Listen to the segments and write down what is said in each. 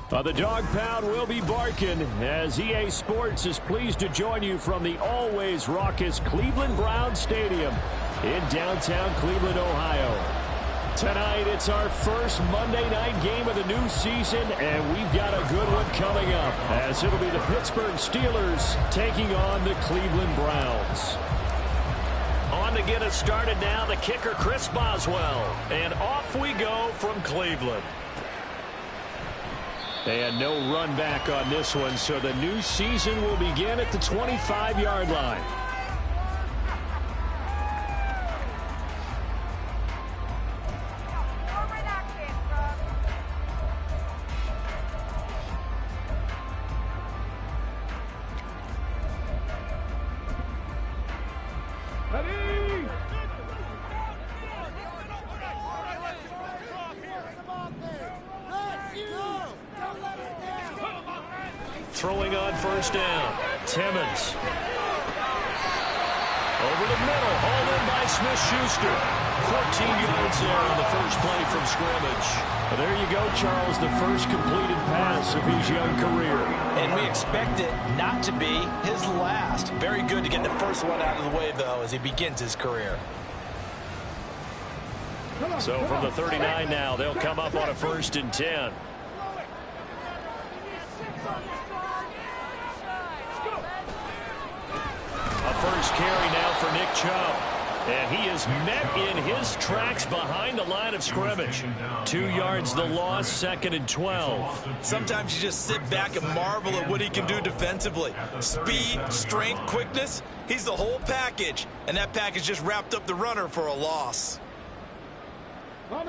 The dog pound will be barking as EA Sports is pleased to join you from the always raucous Cleveland Browns Stadium in downtown Cleveland, Ohio. Tonight, it's our first Monday night game of the new season, and we've got a good one coming up as it'll be the Pittsburgh Steelers taking on the Cleveland Browns. On to get us started now, the kicker, Chris Boswell. And off we go from Cleveland. And no run back on this one, so the new season will begin at the 25-yard line. Throwing on first down, Timmons. Over the middle, hauled in by Smith-Schuster. 14 yards there on the first play from scrimmage. Well, there you go, Charles, the first completed pass of his young career. And we expect it not to be his last. Very good to get the first one out of the way, though, as he begins his career. So from the 39 now, they'll come up on a 1st and 10. A first carry now for Nick Chubb. And he is met in his tracks behind the line of scrimmage. 2 yards the loss, 2nd and 12. Sometimes you just sit back and marvel at what he can do defensively. Speed, strength, quickness, he's the whole package. And that package just wrapped up the runner for a loss.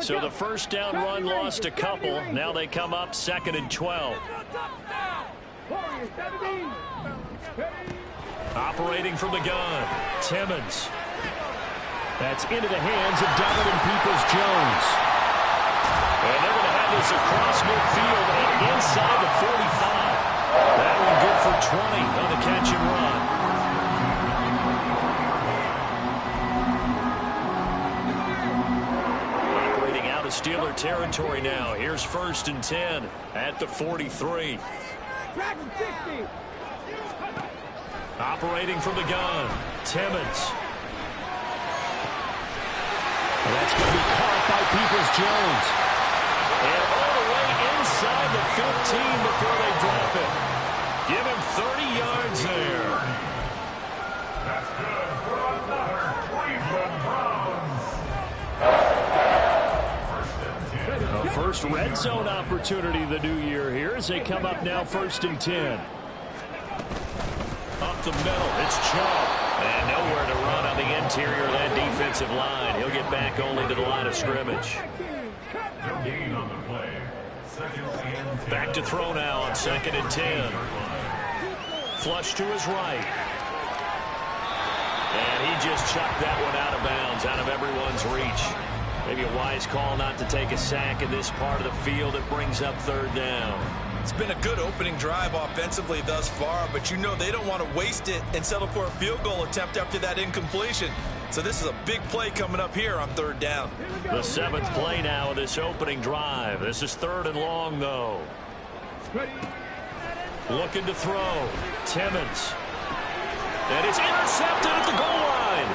So the first down run lost a couple. Now they come up 2nd and 12. Operating from the gun, Timmons. That's into the hands of Donovan Peoples-Jones. And they're going to have this across midfield and inside the 45. That one good for 20 on the catch and run. Operating out of Steeler territory now. Here's 1st and 10 at the 43. Operating from the gun, Timmons. Well, that's going to be caught by Peoples-Jones. And all the way inside the 15 before they drop it. Give him 30 yards there. That's good for another Cleveland Browns. The first red zone opportunity of the new year here as they come up now 1st and 10. Up the middle, it's Chubb. And nowhere to run on the interior of that defensive line. He'll get back only to the line of scrimmage. Back to throw now on 2nd and 10. Flush to his right. And he just chucked that one out of bounds, out of everyone's reach. Maybe a wise call not to take a sack in this part of the field. It brings up 3rd down. It's been a good opening drive offensively thus far, but you know they don't want to waste it and settle for a field goal attempt after that incompletion. So this is a big play coming up here on 3rd down. The 7th play now of this opening drive. This is 3rd and long, though. Looking to throw. Timmons. And it's intercepted at the goal line.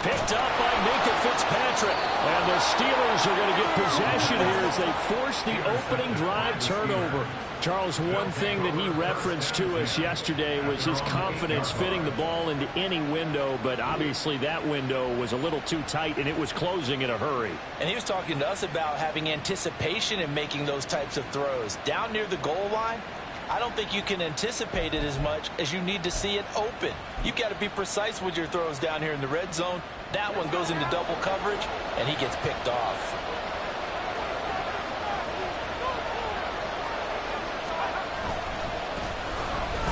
Picked up by Minkah Fitzpatrick. And the Steelers are going to get possession here as they force the opening drive turnover. Charles, one thing that he referenced to us yesterday was his confidence fitting the ball into any window, but obviously that window was a little too tight, and it was closing in a hurry. And he was talking to us about having anticipation in making those types of throws. Down near the goal line, I don't think you can anticipate it as much as you need to see it open. You've got to be precise with your throws down here in the red zone. That one goes into double coverage, and he gets picked off.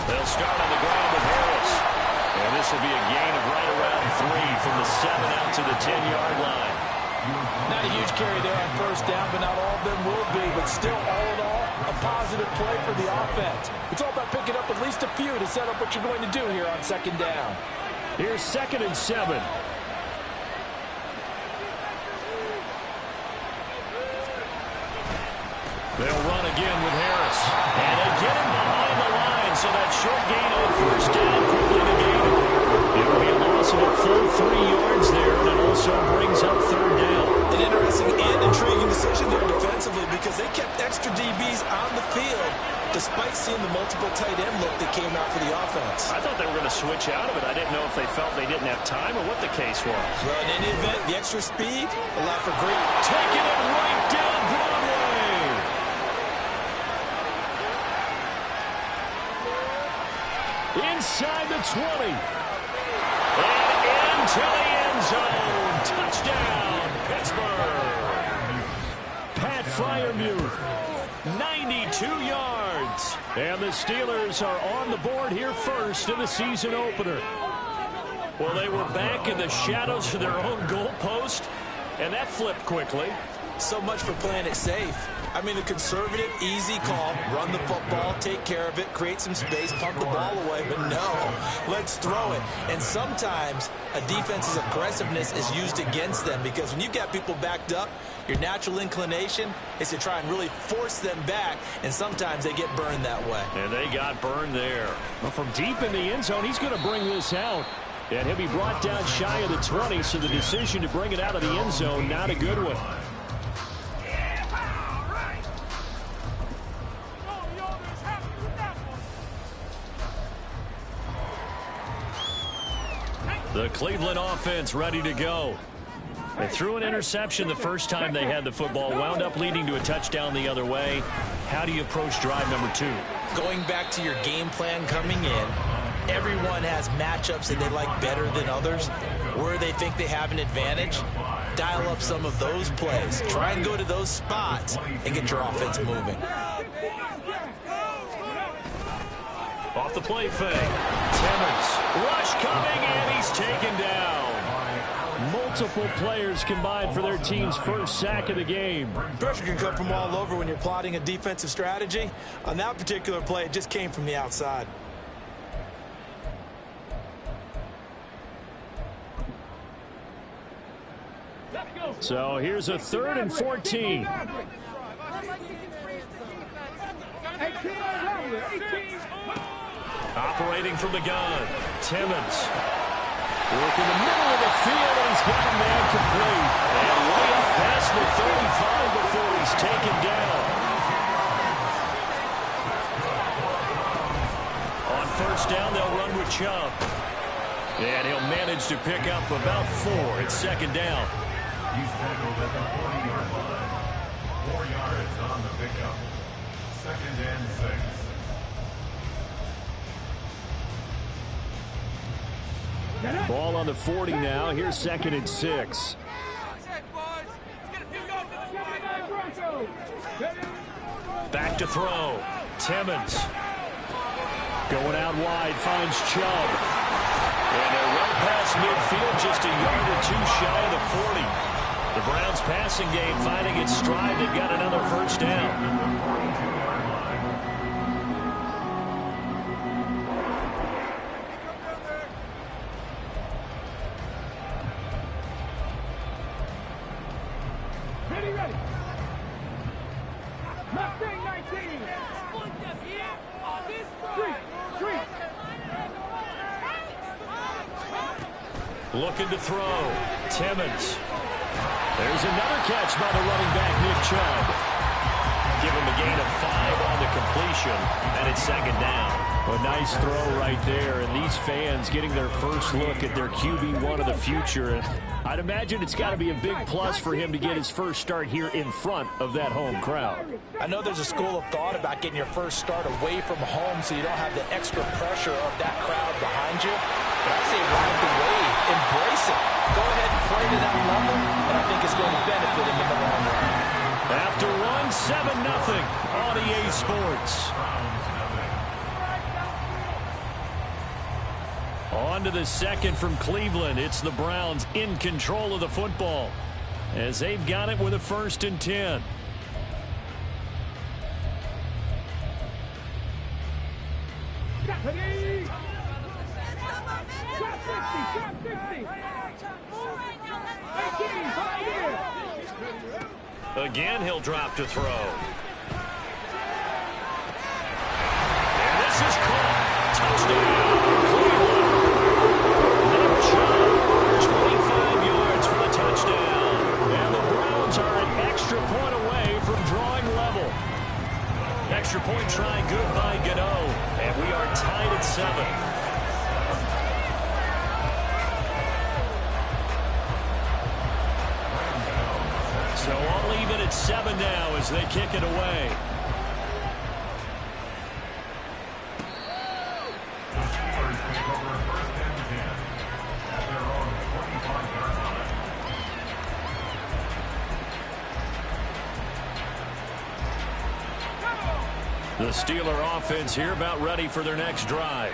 They'll start on the ground with Harris. And this will be a gain of right around 3 from the 7 out to the 10-yard line. Not a huge carry there on 1st down, but not all of them will be. But still, all in all, a positive play for the offense. It's all about picking up at least a few to set up what you're going to do here on 2nd down. Here's 2nd and 7. They'll run again with Harris. And they get him behind the line, so that short gain on first down quickly negated. It will be a loss of a full 3 yards there, and it also brings up third down. An interesting and intriguing decision there defensively because they kept extra DBs on the field despite seeing the multiple tight end look that came out for the offense. I thought they were going to switch out of it. I didn't know if they felt they didn't have time or what the case was. Well, in any event, the extra speed allowed for great... Taking it right down Broadway. Inside the 20. And into the end zone. Touchdown, Pittsburgh. Pat Freiermuth, 92 yards. And the Steelers are on the board here first in the season opener. Well, they were back in the shadows of their own goalpost, and that flipped quickly. So much for playing it safe. I mean, the conservative, easy call, run the football, take care of it, create some space, pump the ball away, but no, let's throw it. And sometimes a defense's aggressiveness is used against them because when you've got people backed up, your natural inclination is to try and really force them back, and sometimes they get burned that way. And they got burned there. Well, from deep in the end zone, he's going to bring this out. And he'll be brought down shy of the 20, so the decision to bring it out of the end zone, not a good one. The Cleveland offense ready to go. They threw an interception the first time they had the football, wound up leading to a touchdown the other way. How do you approach drive number 2? Going back to your game plan coming in, everyone has matchups that they like better than others. Where they think they have an advantage, dial up some of those plays. Try and go to those spots and get your offense moving. Off the play fake. Timmons. Rush coming, and he's taken down. Multiple players combined for their team's first sack of the game. Pressure can come from all over when you're plotting a defensive strategy. On that particular play, it just came from the outside. So here's a 3rd and 14. Operating from the gun. Timmons. Working the middle of the field, and he's got a man complete. And way up past the 35 before he's taken down. On first down, they'll run with Chubb. And he'll manage to pick up about 4. It's second down. He's tackled at the 40-yard line. 4 yards on the pickup. 2nd and 6. Ball on the 40 now. Here's 2nd and 6. Back to throw. Timmons. Going out wide, finds Chubb. And they're right past midfield, just a yard or 2 shy of the 40. The Browns passing game finding its stride. They've got another first down. Looking to throw. Timmons. There's another catch by the running back, Nick Chubb. Give him a gain of 5 on the completion, and it's second down. A nice throw right there, and these fans getting their first look at their QB1 of the future. And I'd imagine it's got to be a big plus for him to get his first start here in front of that home crowd. I know there's a school of thought about getting your first start away from home so you don't have the extra pressure of that crowd behind you. But I say ride the wave, embrace it. Go ahead and play to that level, and I think it's going to benefit him in the long run. After one, 7-0 on EA Sports. On to the second from Cleveland. It's the Browns in control of the football as they've got it with a 1st and 10. Again, he'll drop to throw. extra point try good by Gano. And we are tied at 7. So all even at 7 now as they kick it away. The Steelers take over first and 10 at their own 25-yard line. The Steeler offense here about ready for their next drive.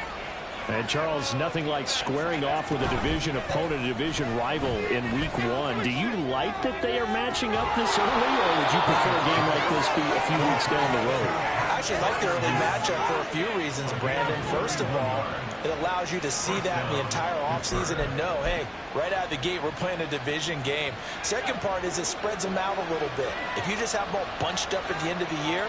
And, Charles, nothing like squaring off with a division opponent, a division rival in Week 1. Do you like that they are matching up this early, or would you prefer a game like this be a few weeks down the road? I actually like the early matchup for a few reasons, Brandon. First of all, it allows you to see that in the entire offseason and know, hey, right out of the gate, we're playing a division game. Second part is it spreads them out a little bit. If you just have them all bunched up at the end of the year,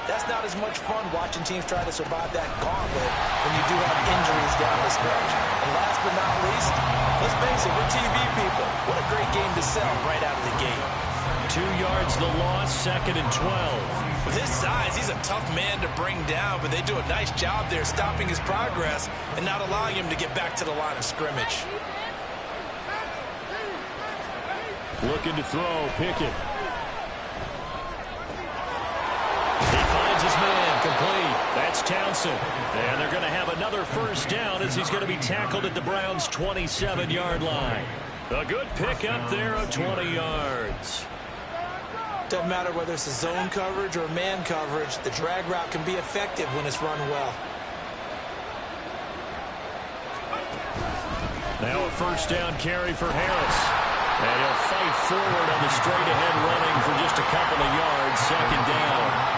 that's not as much fun watching teams try to survive that gauntlet when you do have injuries down the stretch. And last but not least, let's face it, we're TV people. What a great game to sell right out of the gate. 2 yards the loss, 2nd and 12. With his size, he's a tough man to bring down, but they do a nice job there stopping his progress and not allowing him to get back to the line of scrimmage. Looking to throw, Pickett. He finds his man, complete. That's Townsend. And they're going to have another first down as he's going to be tackled at the Browns' 27-yard line. A good pick up there of 20 yards. Doesn't matter whether it's a zone coverage or man coverage, the drag route can be effective when it's run well. Now a first down carry for Harris. And he'll fight forward on the straight-ahead running for just a couple of yards, 2nd down.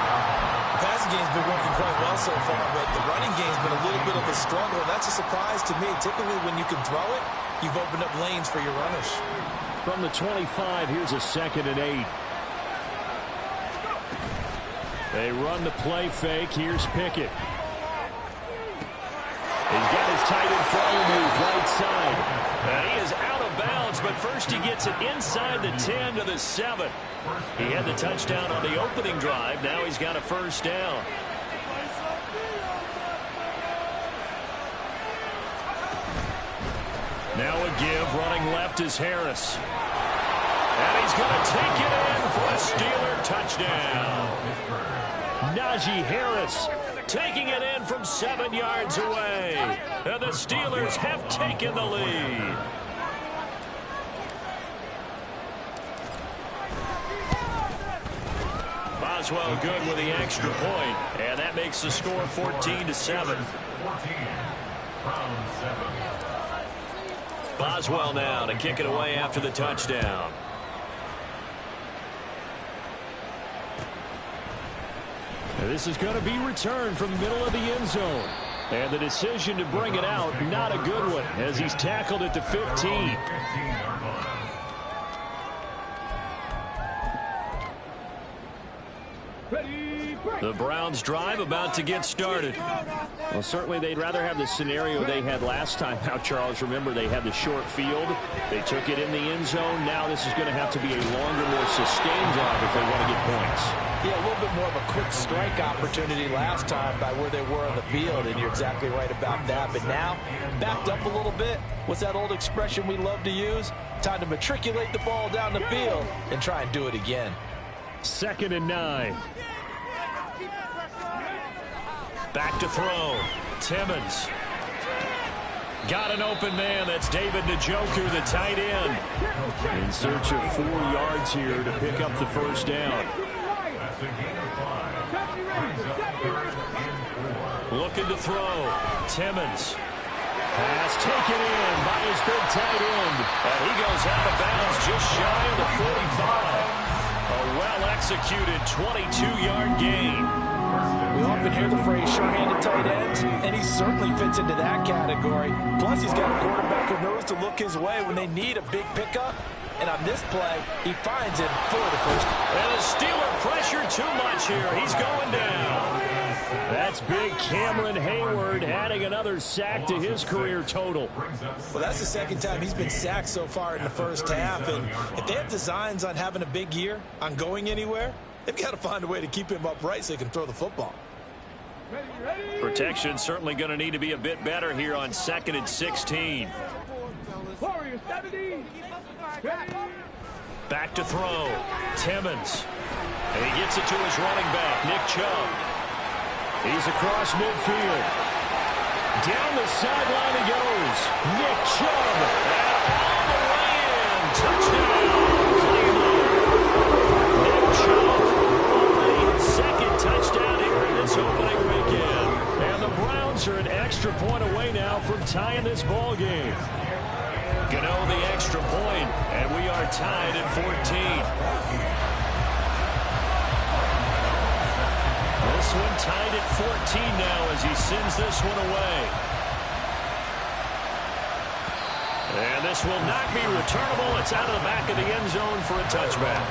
The passing game's been working quite well so far, but the running game's been a little bit of a struggle. That's a surprise to me. Typically, when you can throw it, you've opened up lanes for your runners. From the 25, here's a 2nd and 8. They run the play fake. Here's Pickett. He's got his tight end follow move right side. And he is out of bounds, but first he gets it inside the 10 to the 7. He had the touchdown on the opening drive. Now he's got a first down. Now a give, running left is Harris. And he's going to take it in for a Steeler touchdown. Najee Harris taking it in from 7 yards away. And the Steelers have taken the lead. Boswell good with the extra point. And that makes the score 14-7. Boswell now to kick it away after the touchdown. This is going to be returned from the middle of the end zone. And the decision to bring it out, not a good one, as he's tackled at the 15. The Browns drive about to get started. Well, certainly they'd rather have the scenario they had last time out, Charles. Remember, they had the short field. They took it in the end zone. Now this is going to have to be a longer, more sustained drive if they want to get points. Yeah, a little bit more of a quick strike opportunity last time by where they were on the field, and you're exactly right about that. But now, backed up a little bit. What's that old expression we love to use? Time to matriculate the ball down the field and try and do it again. 2nd and 9. Back to throw. Timmons. Got an open man. That's David Njoku, the tight end. In search of 4 yards here to pick up the first down. That's a gain of 5. Brings up 3rd and 4. Looking to throw. Timmons. Pass taken in by his big tight end. And he goes out of bounds just shy of the 45. A well-executed 22-yard gain. We often hear the phrase sure-handed tight ends, and he certainly fits into that category. Plus, he's got a quarterback who knows to look his way when they need a big pickup. And on this play, he finds him for the first. And the Steeler pressure too much here. He's going down. That's big Cameron Hayward adding another sack to his career total. Well, that's the second time he's been sacked so far in the first half. And if they have designs on having a big year, on going anywhere, They've got to find a way to keep him upright so he can throw the football. Protection certainly going to need to be a bit better here on 2nd and 16. Back to throw. Timmons. And he gets it to his running back, Nick Chubb. He's across midfield. Down the sideline he goes. Nick Chubb. All the way in. Touchdown, Cleveland. Nick Chubb. Only second touchdown here in this opening weekend. And the Browns are an extra point away now from tying this ball game. Gano the extra point, and we are tied at 14. This one tied at 14 now as he sends this one away. And this will not be returnable. It's out of the back of the end zone for a touchback.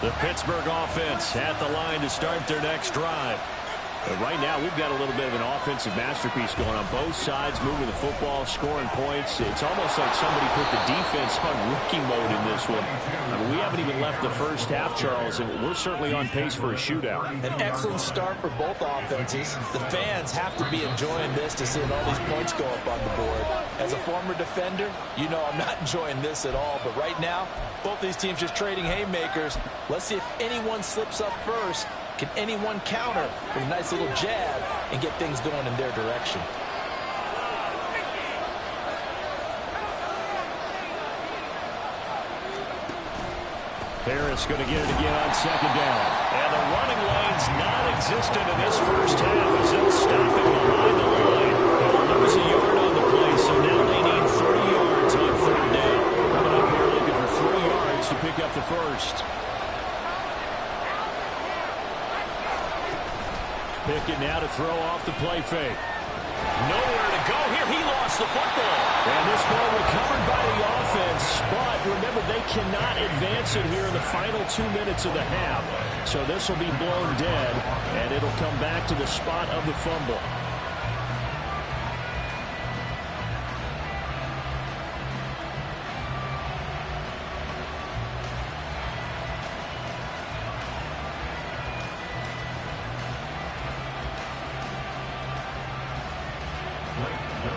The Pittsburgh offense at the line to start their next drive. But right now, we've got a little bit of an offensive masterpiece going on both sides, moving the football, scoring points. It's almost like somebody put the defense on rookie mode in this one. I mean, we haven't even left the first half, Charles, and we're certainly on pace for a shootout. An excellent start for both offenses. The fans have to be enjoying this to see all these points go up on the board. As a former defender, you know I'm not enjoying this at all. But right now, both these teams just trading haymakers. Let's see if anyone slips up first. Can anyone counter with a nice little jab and get things going in their direction? Harris going to get it again on 2nd down. And the running lane's non-existent in this first half as they'll stop it behind the line. They'll lose a yard on the play, so now they need 3 yards on 3rd down. Coming up here looking for 3 yards to pick up the first. Pickett now to throw off the play fake. Nowhere to go here. He lost the football. And this ball recovered by the offense. But remember, they cannot advance it here in the final 2 minutes of the half. So this will be blown dead, and it'll come back to the spot of the fumble.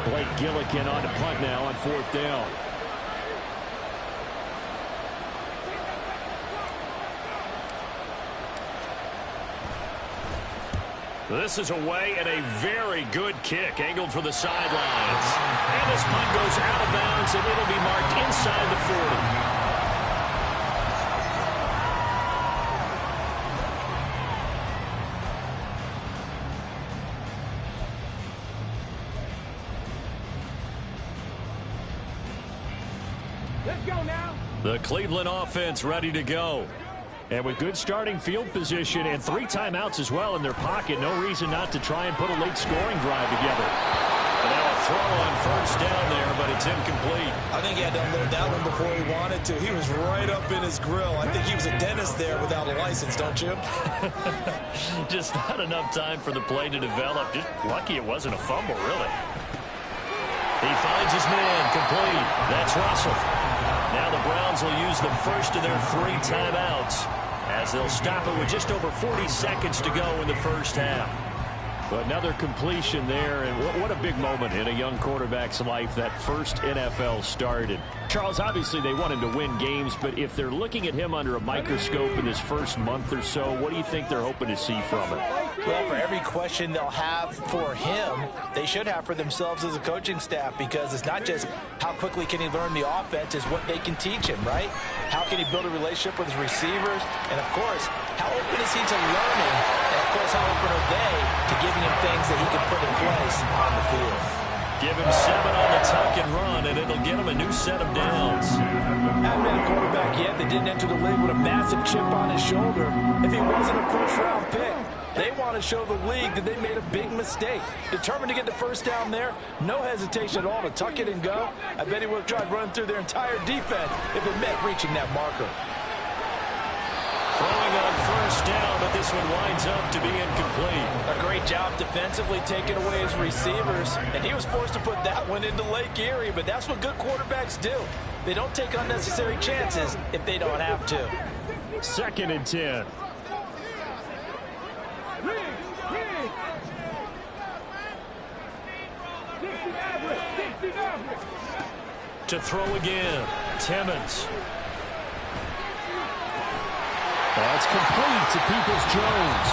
Blake Gillikin on to punt now on 4th down. This is away and a very good kick angled for the sidelines. And this punt goes out of bounds and it'll be marked inside the 40. The Cleveland offense ready to go. And with good starting field position and 3 timeouts as well in their pocket, no reason not to try and put a late scoring drive together. And now a throw on 1st down there, but it's incomplete. I think he had to unload that one before he wanted to. He was right up in his grill. I think he was a dentist there without a license, don't you? Just not enough time for the play to develop. Just lucky it wasn't a fumble, really. He finds his man, complete. That's Russell. Now the Browns will use the first of their 3 timeouts as they'll stop it with just over 40 seconds to go in the first half. But another completion there, and what a big moment in a young quarterback's life, that first NFL start. And Charles, obviously they want him to win games, but if they're looking at him under a microscope in his first month or so, what do you think they're hoping to see from him? Well, for every question they'll have for him, they should have for themselves as a coaching staff, because it's not just how quickly can he learn the offense, it's what they can teach him, right? How can he build a relationship with his receivers? And, of course, how open is he to learning? And, of course, how open are they to giving him things that he can put in place on the field? Give him 7 on the tuck and run, and it'll get him a new set of downs. Haven't been a quarterback yet that didn't enter the league with a massive chip on his shoulder. If he wasn't a first-round pick, they want to show the league that they made a big mistake. Determined to get the first down there, no hesitation at all to tuck it and go. I bet he would have tried running through their entire defense if it meant reaching that marker. Throwing on 1st down, but this one winds up to be incomplete. A great job defensively taking away his receivers, and he was forced to put that one into Lake Erie, but that's what good quarterbacks do. They don't take unnecessary chances if they don't have to. 2nd and 10. To throw again, Timmons. That's complete to Peoples-Jones.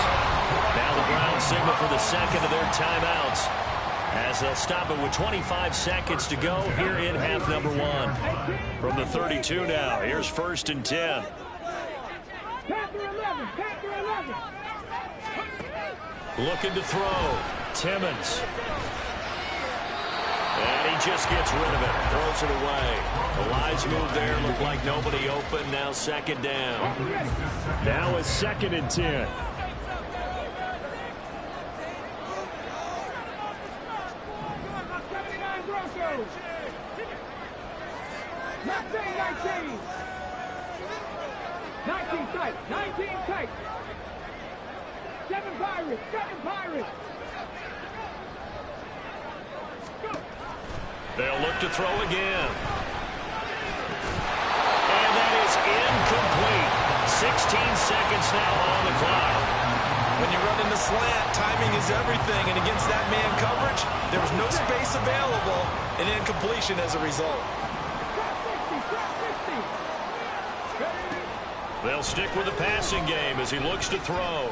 Now the Browns signal for the second of their timeouts as they'll stop it with 25 seconds to go here in half number 1. From the 32 now, here's 1st and 10. Looking to throw, Timmons. And he just gets rid of it, throws it away. The Lions move there, looked like nobody open, now 2nd down. Now it's 2nd and 10. They'll look to throw again. And that is incomplete. 16 seconds now on the clock. When you run in the slant, timing is everything, and against that man coverage, there was no space available, and incompletion as a result. They'll stick with the passing game as he looks to throw.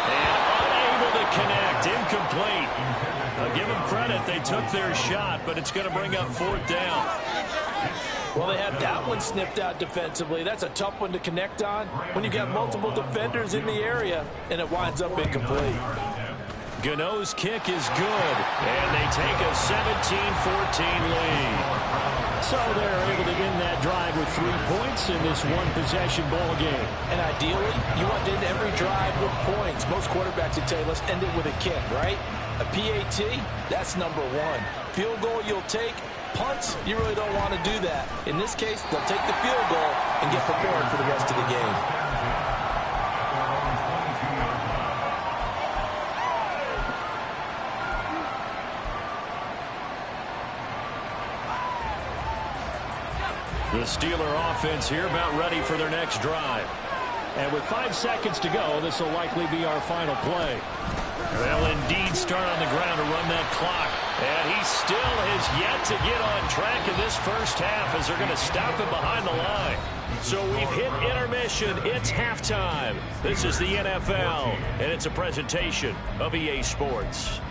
And unable to connect, incomplete. I'll give them credit, they took their shot, but it's going to bring up 4th down. Well, they had that one snipped out defensively. That's a tough one to connect on when you got multiple defenders in the area, and it winds up incomplete. Gano's kick is good, and they take a 17-14 lead. So they're able to end that drive with 3 points in this one-possession ball game. And ideally, you want to end every drive with points. Most quarterbacks would tell you, let's end it with a kick, right? A PAT, that's number 1. Field goal you'll take. Punts, you really don't want to do that. In this case, they'll take the field goal and get prepared for the rest of the game. The Steeler offense here about ready for their next drive. And with 5 seconds to go, this will likely be our final play. They'll indeed start on the ground to run that clock. And he still has yet to get on track in this first half as they're going to stop him behind the line. So we've hit intermission. It's halftime. This is the NFL, and it's a presentation of EA Sports.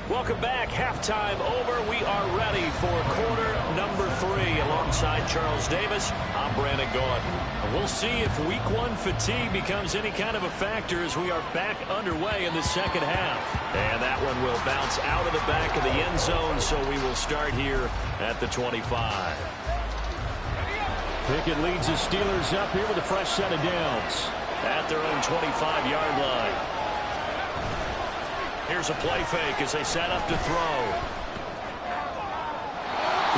Welcome back. Halftime over. We are ready for quarter number 3. Alongside Charles Davis, I'm Brandon Gaudin. We'll see if week 1 fatigue becomes any kind of a factor as we are back underway in the second half. And that one will bounce out of the back of the end zone, so we will start here at the 25. Pickett leads the Steelers up here with a fresh set of downs. At their own 25-yard line. Here's a play fake as they set up to throw.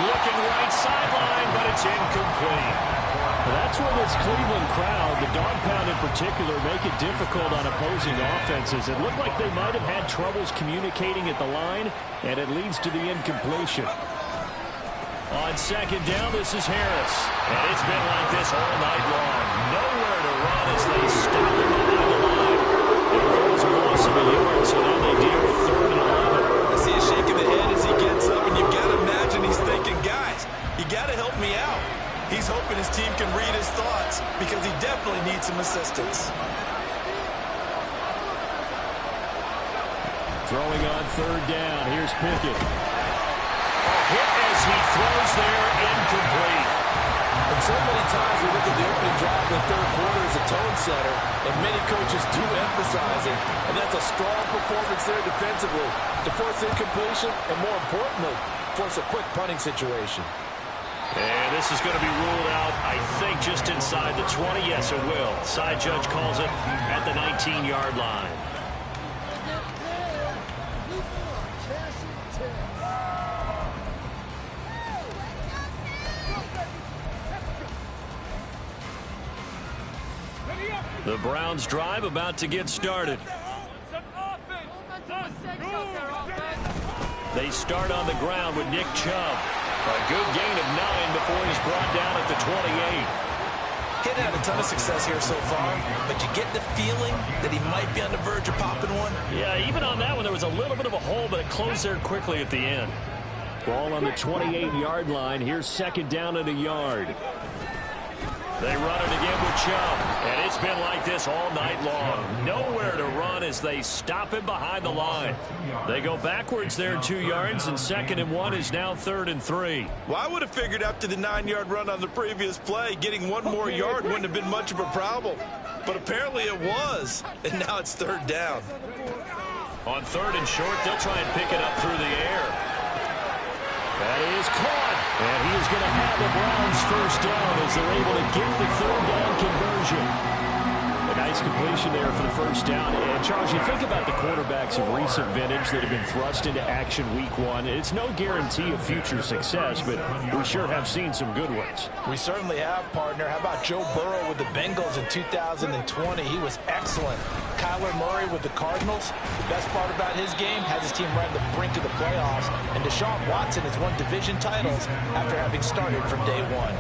Looking right sideline, but it's incomplete. That's where this Cleveland crowd, the dog pound in particular, make it difficult on opposing offenses. It looked like they might have had troubles communicating at the line, and it leads to the incompletion. On 2nd down, this is Harris. And it's been like this all night long. Nowhere to run as they stop him behind the line. It goes a loss of a yard, so now they deal with 3rd and 11. I see a shake of the head as he gets up, and you've got to imagine he's thinking, guys, you got to help me out. He's hoping his team can read his thoughts because he definitely needs some assistance. Throwing on 3rd down. Here's Pickett. Hit as he throws there, incomplete. And so many times we look at the opening drive in the 3rd quarter as a tone setter, and many coaches do emphasize it, and that's a strong performance there defensively to force incompletion and, more importantly, force a quick punting situation. And this is going to be ruled out, I think, just inside the 20. Yes, it will. Side judge calls it at the 19-yard line. The Browns drive about to get started. They start on the ground with Nick Chubb. A good gain of 9 before he's brought down at the 28. He's had a ton of success here so far, but you get the feeling that he might be on the verge of popping one. Yeah, even on that one, there was a little bit of a hole, but it closed there quickly at the end. Ball on the 28-yard line. Here's second down and a yard. They run it again with Chubb, and it's been like this all night long. Nowhere to run as they stop him behind the line. They go backwards there 2 yards, and 2nd and 1 is now 3rd and 3. Well, I would have figured after the 9-yard run on the previous play, getting one more yard wouldn't have been much of a problem. But apparently it was, and now it's 3rd down. On 3rd and short, they'll try and pick it up through the air. That is caught, and he is going to have the Browns first down as they're able to get the 3rd down conversion. A nice completion there for the first down. And, Charles, you think about the quarterbacks of recent vintage that have been thrust into action week 1. It's no guarantee of future success, but we sure have seen some good ones. We certainly have, partner. How about Joe Burrow with the Bengals in 2020? He was excellent. Kyler Murray with the Cardinals. The best part about his game has his team right on the brink of the playoffs. And Deshaun Watson has won division titles after having started from day 1.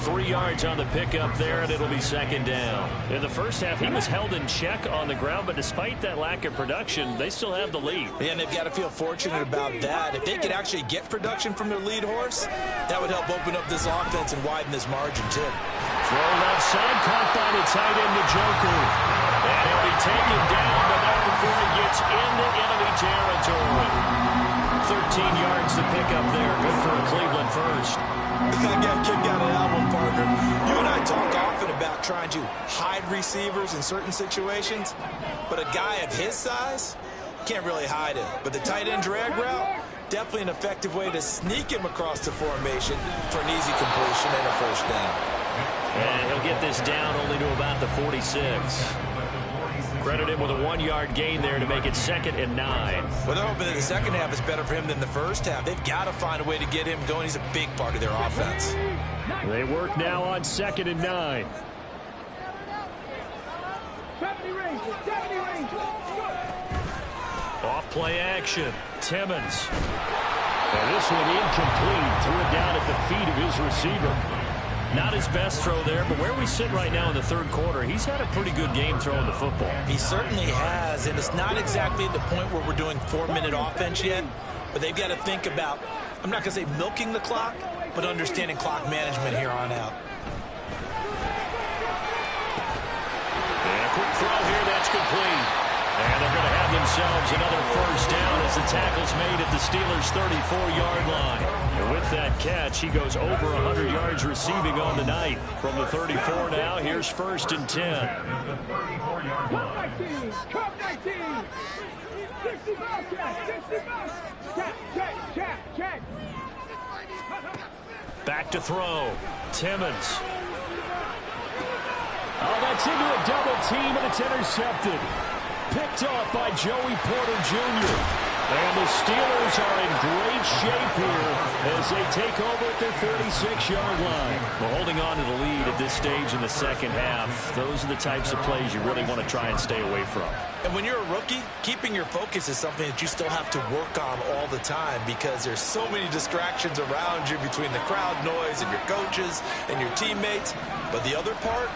3 yards on the pickup there, and it'll be 2nd down. In the first half, he was held in check on the ground, but despite that lack of production, they still have the lead. Yeah, and they've got to feel fortunate about that. If they could actually get production from their lead horse, that would help open up this offense and widen this margin, too. Throw left side, caught by the tight end, the Joker. And he'll be taken down, but not before he gets into enemy territory. 13 yards to pick up there. Good for a Cleveland first. I got a kick out of that one, partner. You and I talk often about trying to hide receivers in certain situations, but a guy of his size can't really hide it. But the tight end drag route, definitely an effective way to sneak him across the formation for an easy completion and a first down. And he'll get this down only to about the 46. Credit him with a 1-yard gain there to make it 2nd and 9. Well, they're hoping that the second half is better for him than the first half. They've got to find a way to get him going. He's a big part of their offense. They work now on 2nd and 9. Off play action. Timmons. And this one incomplete. Threw it down at the feet of his receiver. Not his best throw there, but where we sit right now in the 3rd quarter, he's had a pretty good game throwing the football. He certainly has, and it's not exactly at the point where we're doing 4-minute offense yet, but they've got to think about, I'm not going to say milking the clock, but understanding clock management here on out. And a quick throw here, that's complete. And they're going to have themselves another first down as the tackle's made at the Steelers' 34-yard line. And with that catch, he goes over 100 yards receiving on the night. From the 34 now, here's 1st and 10. Back to throw. Timmons. Oh, that's into a double team, and it's intercepted. Picked off by Joey Porter Jr. And the Steelers are in great shape here as they take over at their 36-yard line. Well, holding on to the lead at this stage in the second half, those are the types of plays you really want to try and stay away from. And when you're a rookie, keeping your focus is something that you still have to work on all the time because there's so many distractions around you between the crowd noise and your coaches and your teammates. But the other part,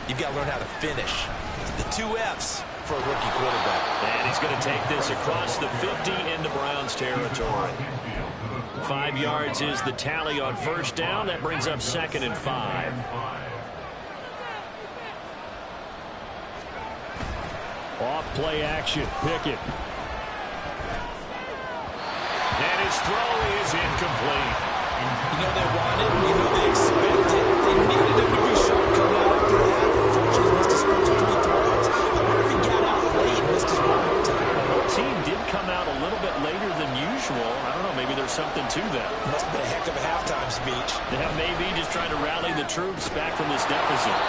you've got to learn how to finish. The 2 F's. For a rookie quarterback. And he's going to take this across the 50 into Browns territory. 5 yards is the tally on first down. That brings up 2nd and 5. Off play action. Pickett. And his throw is incomplete. You know they wanted, you know they expected. They needed him to be sharp coming out after that. Unfortunately, missed his first 3 throws. I wonder if he got out late and missed his one time. The team did come out a little bit later than usual. I don't know, maybe there's something to that. Must have been a heck of a halftime speech. Yeah, maybe just trying to rally the troops back from this deficit.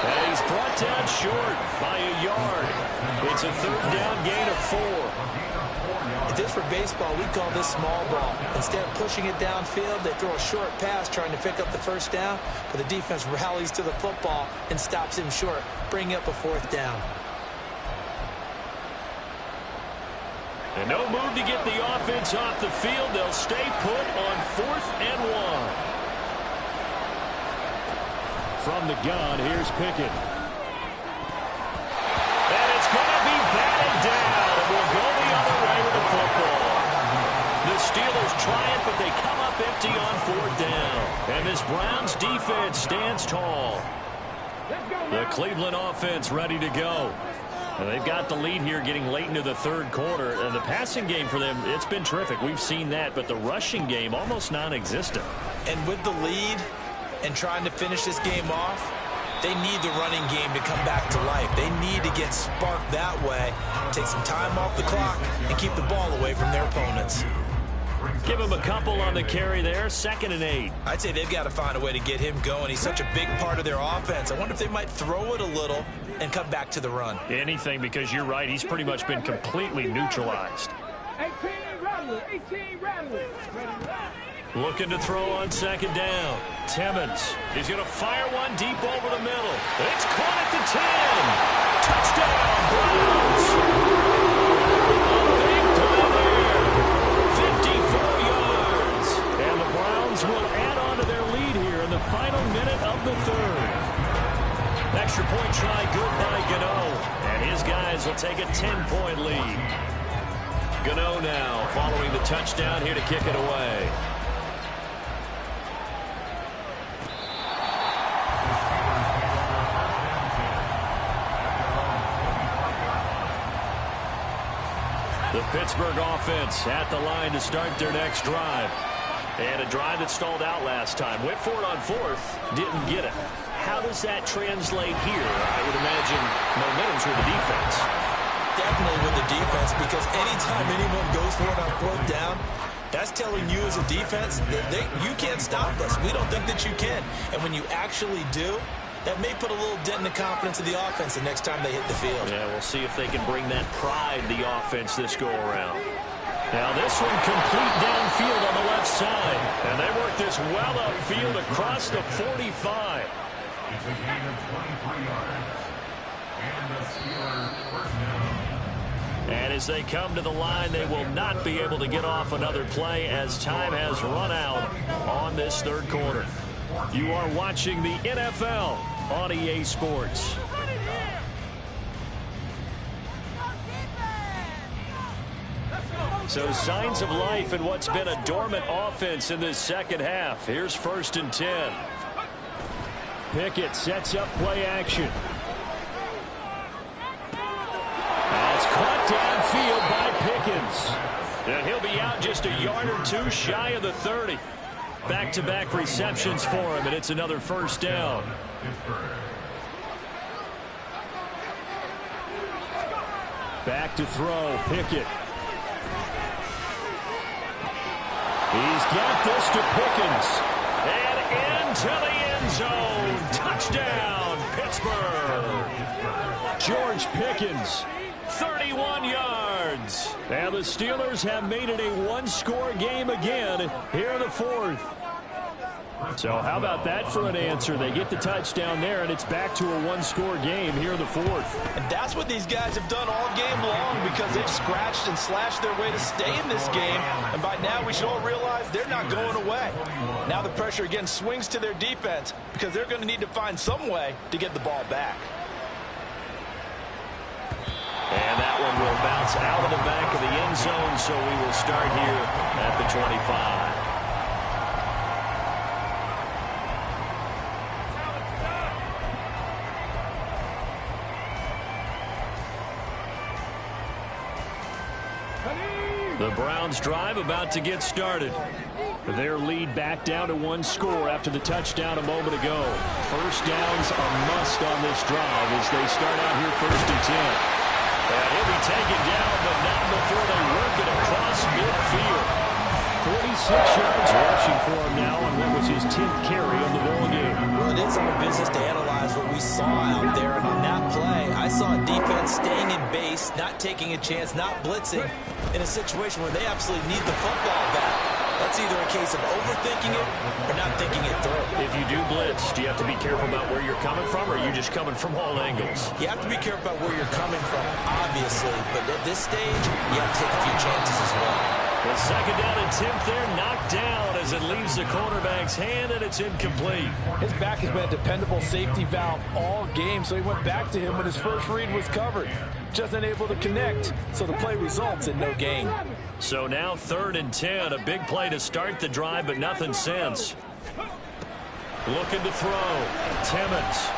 And he's brought down short by a yard. It's a third down gain of 4. If this were baseball, we'd call this small ball. Instead of pushing it downfield, they throw a short pass trying to pick up the first down, but the defense rallies to the football and stops him short, bringing up a 4th down. And no move to get the offense off the field. They'll stay put on 4th and 1. From the gun, here's Pickett. And it's going to be batted down. It will go the other way with the football. The Steelers try it, but they come up empty on 4th down. And this Browns defense stands tall. The Cleveland offense ready to go. And they've got the lead here getting late into the 3rd quarter. And the passing game for them, it's been terrific. We've seen that, but the rushing game almost non-existent. And with the lead and trying to finish this game off, they need the running game to come back to life. They need to get sparked that way, take some time off the clock, and keep the ball away from their opponents. Give him a couple on the carry there, 2nd and 8. I'd say they've got to find a way to get him going. He's such a big part of their offense. I wonder if they might throw it a little and come back to the run. Anything, because you're right, he's pretty much been completely neutralized. 18 Rattler, 18 Rattler. Looking to throw on 2nd down. Timmons. He's going to fire one deep over the middle. It's caught at the 10. Touchdown, Browns. A big play there. 54 yards. And the Browns will add on to their lead here in the final minute of the 3rd. Extra point try good by Gano. And his guys will take a 10-point lead. Gano now following the touchdown here to kick it away. The Pittsburgh offense at the line to start their next drive. And a drive that stalled out last time. Went for it on 4th, didn't get it. How does that translate here? I would imagine momentum's with the defense. Definitely with the defense, because anytime anyone goes for it on 4th down, that's telling you as a defense that you can't stop us. We don't think that you can. And when you actually do, that may put a little dent in the confidence of the offense the next time they hit the field. Yeah, we'll see if they can bring that pride, the offense, this go-around. Now this one complete downfield on the left side. And they work this well upfield across the 45. It's a gain of 23 yards. And the Steelers first down. And as they come to the line, they will not be able to get off another play as time has run out on this 3rd quarter. You are watching the NFL on EA Sports. So signs of life in what's been a dormant offense in this 2nd half. Here's 1st and 10. Pickett sets up play action. That's caught downfield by Pickens. And he'll be out just a yard or 2 shy of the 30. Back-to-back receptions for him, and it's another 1st down. Back to throw, Pickett. He's got this to Pickens. And into the end zone. Touchdown, Pittsburgh. George Pickens, 31 yards. And the Steelers have made it a 1-score game again here in the 4th. So how about that for an answer? They get the touchdown there, and it's back to a 1-score game here in the 4th. And that's what these guys have done all game long, because they've scratched and slashed their way to stay in this game. And by now we should all realize they're not going away. Now the pressure again swings to their defense, because they're going to need to find some way to get the ball back. And that one will bounce out of the back of the end zone, so we will start here at the 25. The Browns drive about to get started. Their lead back down to 1 score after the touchdown a moment ago. First down's a must on this drive as they start out here 1st and 10. And he'll be taken down, but not before they work it across midfield. 46 yards rushing for him now on what was his 10th carry of the ball game. Well, it is our business to analyze what we saw out there, and on that play, I saw a defense staying in base, not taking a chance, not blitzing, in a situation where they absolutely need the football back. That's either a case of overthinking it or not thinking it through. If you do blitz, do you have to be careful about where you're coming from, or are you just coming from all angles? You have to be careful about where you're coming from, obviously, but at this stage, you have to take a few chances as well. The second down attempt there knocked down as it leaves the quarterback's hand, and it's incomplete. His back has been a dependable safety valve all game, so he went back to him when his first read was covered. Just unable to connect, so the play results in no gain. So now 3rd and 10, a big play to start the drive, but nothing since. Looking to throw, Timmons.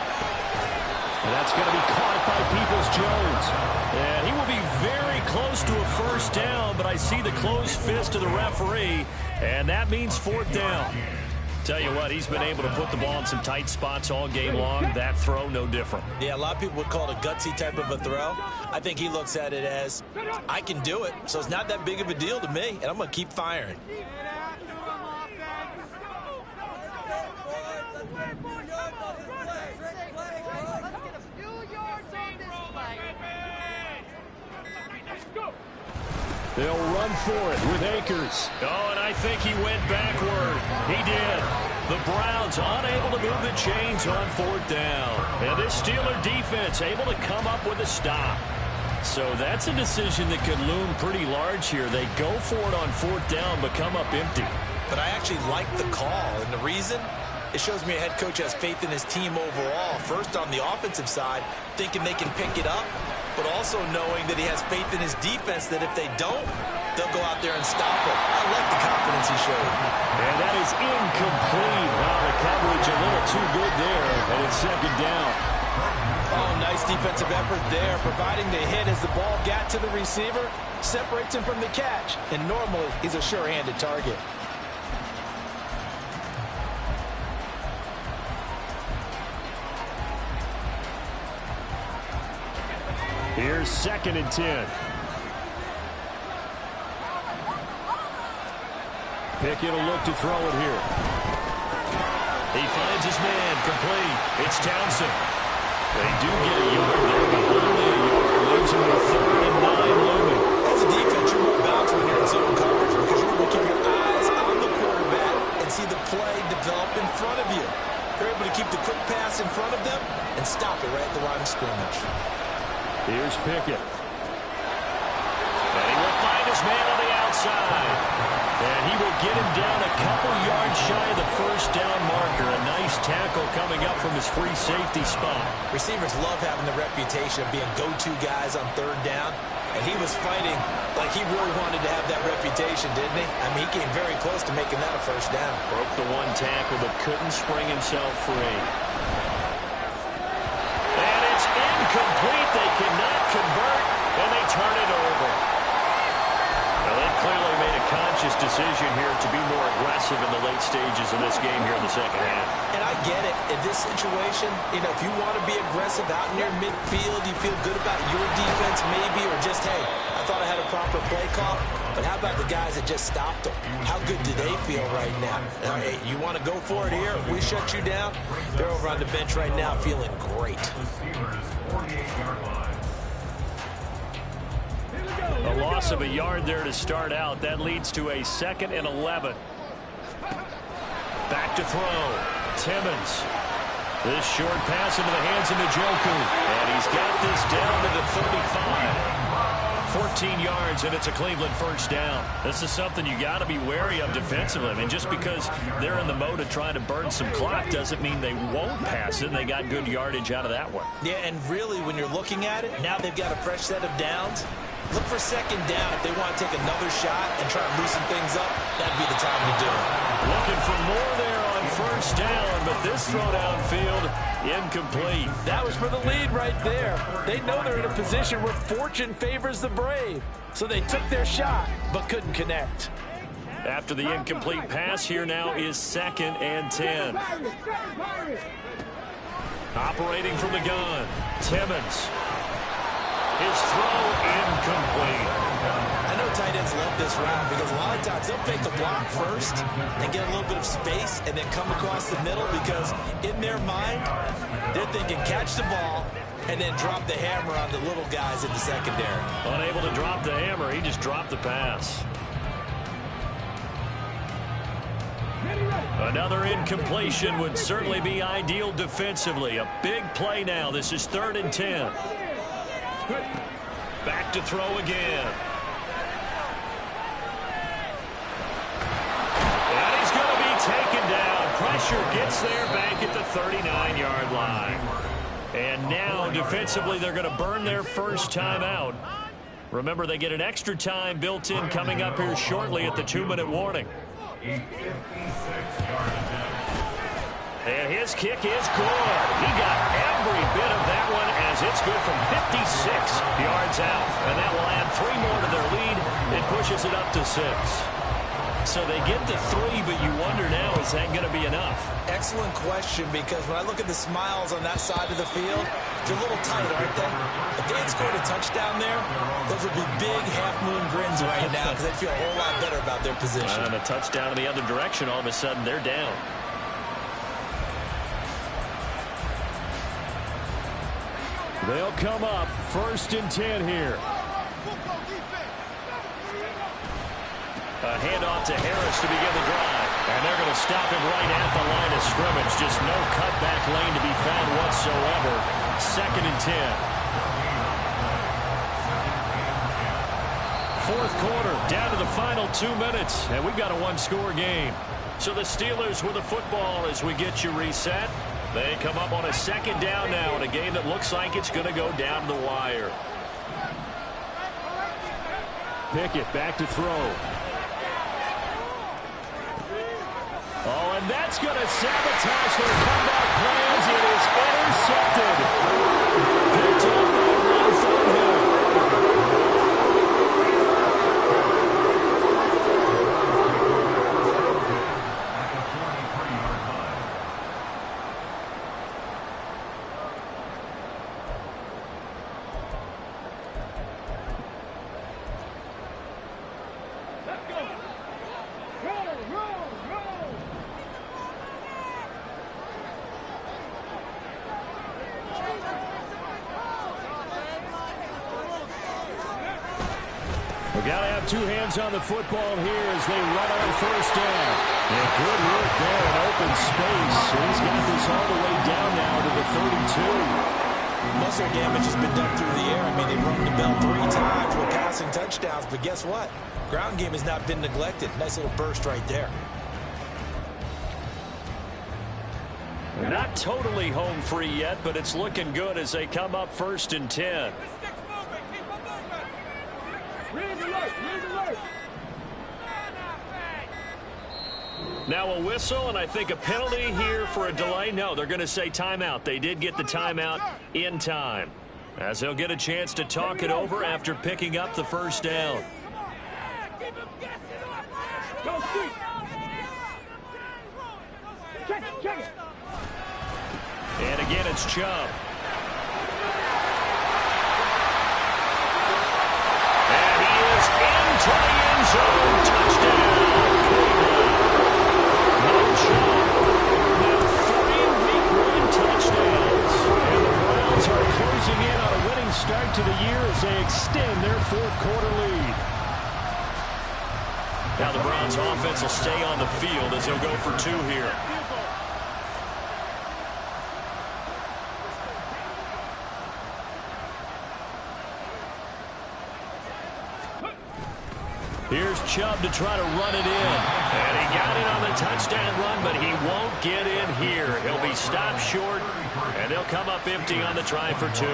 And that's going to be caught by Peoples-Jones. And he will be very close to a first down, but I see the closed fist of the referee, and that means 4th down. Tell you what, he's been able to put the ball in some tight spots all game long. That throw, no different. Yeah, a lot of people would call it a gutsy type of a throw. I think he looks at it as, I can do it, so it's not that big of a deal to me, and I'm going to keep firing. They'll run for it with Akers. Oh, and I think he went backward. He did. The Browns unable to move the chains on 4th down. And this Steeler defense able to come up with a stop. So that's a decision that could loom pretty large here. They go for it on 4th down, but come up empty. But I actually like the call, and the reason? It shows me a head coach has faith in his team overall. First, on the offensive side, thinking they can pick it up, but also knowing that he has faith in his defense that if they don't, they'll go out there and stop him. I like the confidence he showed. And that is incomplete. Wow, the coverage a little too good there, and it's 2nd down. Oh, nice defensive effort there, providing the hit as the ball got to the receiver, separates him from the catch, and normally he's a sure-handed target. Here's 2nd and 10. Pickett will look to throw it here. He finds his man, complete. It's Townsend. They do get a yard there, but only a yard. Leaves him with 3rd and 9 looming. As a defense, you're more balanced when you're in zone coverage because you're going to keep your eyes on the quarterback and see the play develop in front of you. You're able to keep the quick pass in front of them and stop it right at the line of scrimmage. Here's Pickett. And he will find his man on the outside. And he will get him down a couple yards shy of the first down marker. A nice tackle coming up from his free safety spot. Receivers love having the reputation of being go-to guys on 3rd down. And he was fighting like he really wanted to have that reputation, didn't he? I mean, he came very close to making that a first down. Broke the one tackle, but couldn't spring himself free. And it's incomplete. They cannot convert, and they turn it over. Now, they clearly made a conscious decision here to be more aggressive in the late stages of this game here in the second half. And I get it. In this situation, you know, if you want to be aggressive out near midfield, you feel good about your defense maybe, or just, hey, I thought I had a proper play call. But how about the guys that just stopped them? How good do they feel right now? All right, you want to go for it here? We shut you down? They're over on the bench right now feeling great. The Steelers' 48-yard line. A loss of a yard there to start out. That leads to a 2nd and 11. Back to throw. Timmons. This short pass into the hands of Njoku. And he's got this down to the 35. 14 yards, and it's a Cleveland first down. This is something you got to be wary of defensively. I mean, just because they're in the mode of trying to burn some clock doesn't mean they won't pass it, and they got good yardage out of that one. Yeah, and really, when you're looking at it, now they've got a fresh set of downs. Look for 2nd down. If they want to take another shot and try to loosen things up, that'd be the time to do it. Looking for more there on first down, but this throw downfield, incomplete. That was for the lead right there. They know they're in a position where fortune favors the brave. So they took their shot, but couldn't connect. After the incomplete pass, here now is 2nd and 10. Operating from the gun, Timmons. His throw incomplete. I know tight ends love this route because a lot of times they'll fake the block first and get a little bit of space and then come across the middle because in their mind, they're thinking catch the ball and then drop the hammer on the little guys in the secondary. Unable to drop the hammer, he just dropped the pass. Another incompletion would certainly be ideal defensively. A big play now. This is 3rd and 10. Back to throw again. And he's going to be taken down. Pressure gets there back at the 39-yard line. And now defensively they're going to burn their first timeout. Remember, they get an extra time built in coming up here shortly at the 2-minute warning. And his kick is good. He got every bit of that one as it's good from 56 yards out. And that will add 3 more to their lead. It pushes it up to 6. So they get the 3, but you wonder now, is that going to be enough? Excellent question, because when I look at the smiles on that side of the field, they're a little tight, aren't they? If they had scored a touchdown there, those would be big half-moon grins right now because they'd feel a whole lot better about their position. And a touchdown in the other direction, all of a sudden they're down. They'll come up 1st and 10 here. A handoff to Harris to begin the drive. And they're going to stop him right at the line of scrimmage. Just no cutback lane to be found whatsoever. 2nd and 10. 4th quarter, down to the final 2 minutes. And we've got a 1-score game. So the Steelers with the football as we get you reset. They come up on a 2nd down now in a game that looks like it's going to go down to the wire. Pickett back to throw. Oh, and that's going to sabotage their comeback plans. It is intercepted. Picked up by Ron Thornhill. We've got to have 2 hands on the football here as they run on 1st down. And good work there in open space. And he's got this all the way down now to the 32. Most of their damage has been done through the air. I mean, they've rung the bell 3 times with passing touchdowns. But guess what? Ground game has not been neglected. Nice little burst right there. Not totally home free yet, but it's looking good as they come up 1st and 10. Now a whistle, and I think a penalty here for a delay. No, they're going to say timeout. They did get the timeout in time, as they'll get a chance to talk it over after picking up the 1st down. And again, it's Chubb. And he is into the end zone. Touchdown, Cleveland. Nick Chubb. Now 3 week 1 touchdowns. And the Browns are closing in on a winning start to the year as they extend their 4th quarter lead. Now the Browns offense will stay on the field as they'll go for 2 here. Here's Chubb to try to run it in. And he got it on the touchdown run, but he won't get in here. He'll be stopped short, and they'll come up empty on the try for 2.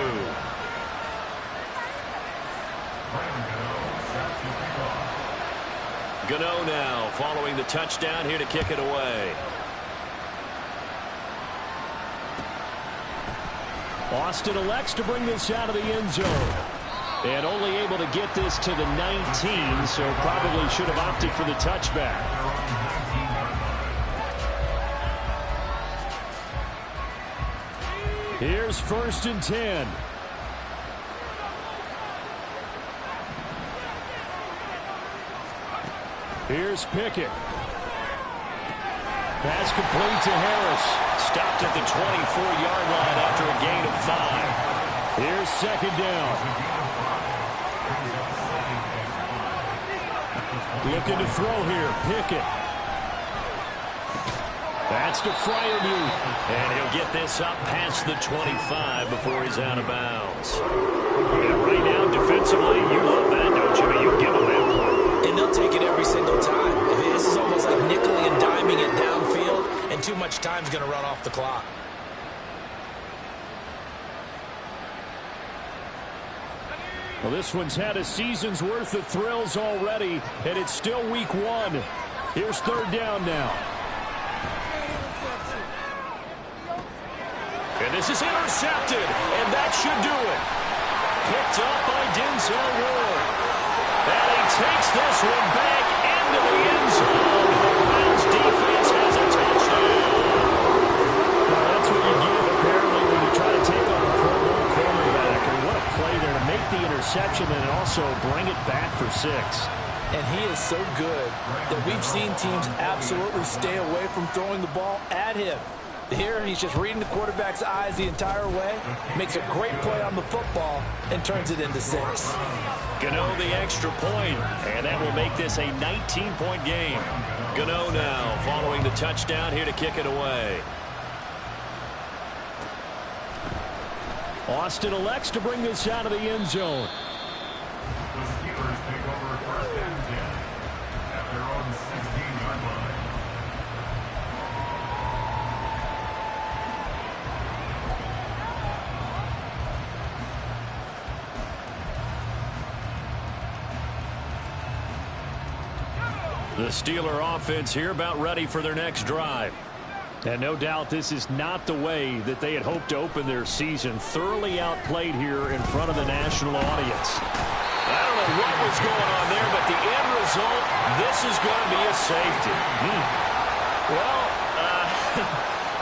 Gano now following the touchdown here to kick it away. Austin elects to bring this out of the end zone. And only able to get this to the 19, so probably should have opted for the touchback. Here's 1st and 10. Here's Pickett. Pass complete to Harris. Stopped at the 24-yard line after a gain of 5. Here's second down. Looking to throw here. Pickett. That's to Freiermuth. And he'll get this up past the 25 before he's out of bounds. And right now, defensively, you love that, don't you? You give them that play. And they'll take it every single time. This is almost like nickeling and diming it downfield, and too much time's going to run off the clock. Well, this one's had a season's worth of thrills already, and it's still week 1. Here's third down now. And this is intercepted, and that should do it. Picked up by Denzel Ward. And he takes this one back into the end zone. The Browns defense has a touchdown. Well, that's what you get, apparently, when you try to take on a Pro Bowl cornerback. And what a play there to make the interception and also bring it back for 6. And he is so good that we've seen teams absolutely stay away from throwing the ball at him. Here, he's just reading the quarterback's eyes the entire way, makes a great play on the football, and turns it into 6. Gano the extra point, and that will make this a 19-point game. Gano now following the touchdown here to kick it away. Austin elects to bring this out of the end zone. The Steelers take over first and 10 at their own 16-yard line. The Steeler offense here about ready for their next drive. And no doubt this is not the way that they had hoped to open their season. Thoroughly outplayed here in front of the national audience. I don't know what was going on there, but the end result, this is going to be a safety. Well,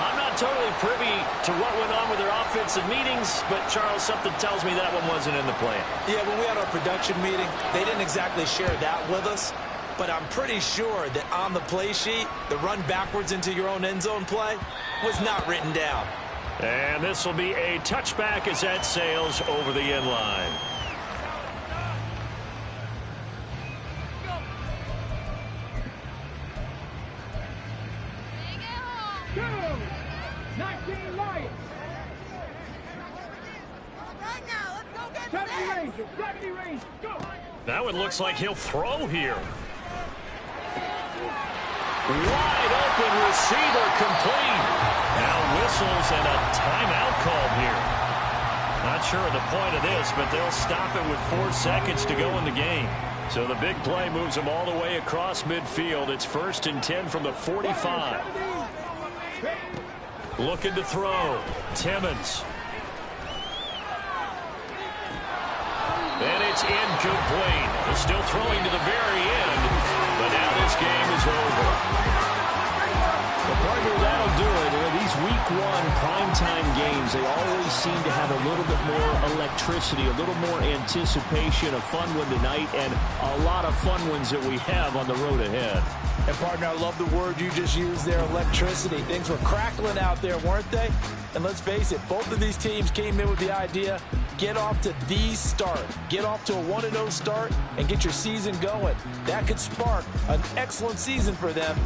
I'm not totally privy to what went on with their offensive meetings, but Charles, something tells me that one wasn't in the plan. Yeah, when we had our production meeting, they didn't exactly share that with us. But I'm pretty sure that on the play sheet, the run backwards into your own end zone play was not written down. And this will be a touchback as that sails over the end line. Go! 19 Lions! Right now, let's go get 70 Rangers! 70 Rangers! Go! That one looks like he'll throw here. Wide open receiver complete. Now whistles and a timeout called here. Not sure of the point of this, but they'll stop it with 4 seconds to go in the game. So the big play moves them all the way across midfield. It's 1st and 10 from the 45. Looking to throw. Timmons. And it's incomplete. They're still throwing to the very end, but now this game is over. Well, partner, that'll do it. These week 1 primetime games, they always seem to have a little bit more electricity, a little more anticipation, a fun one tonight, and a lot of fun ones that we have on the road ahead. And, partner, I love the word you just used there, electricity. Things were crackling out there, weren't they? And let's face it, both of these teams came in with the idea, get off to the start. Get off to a 1-0 start and get your season going. That could spark an excellent season for them.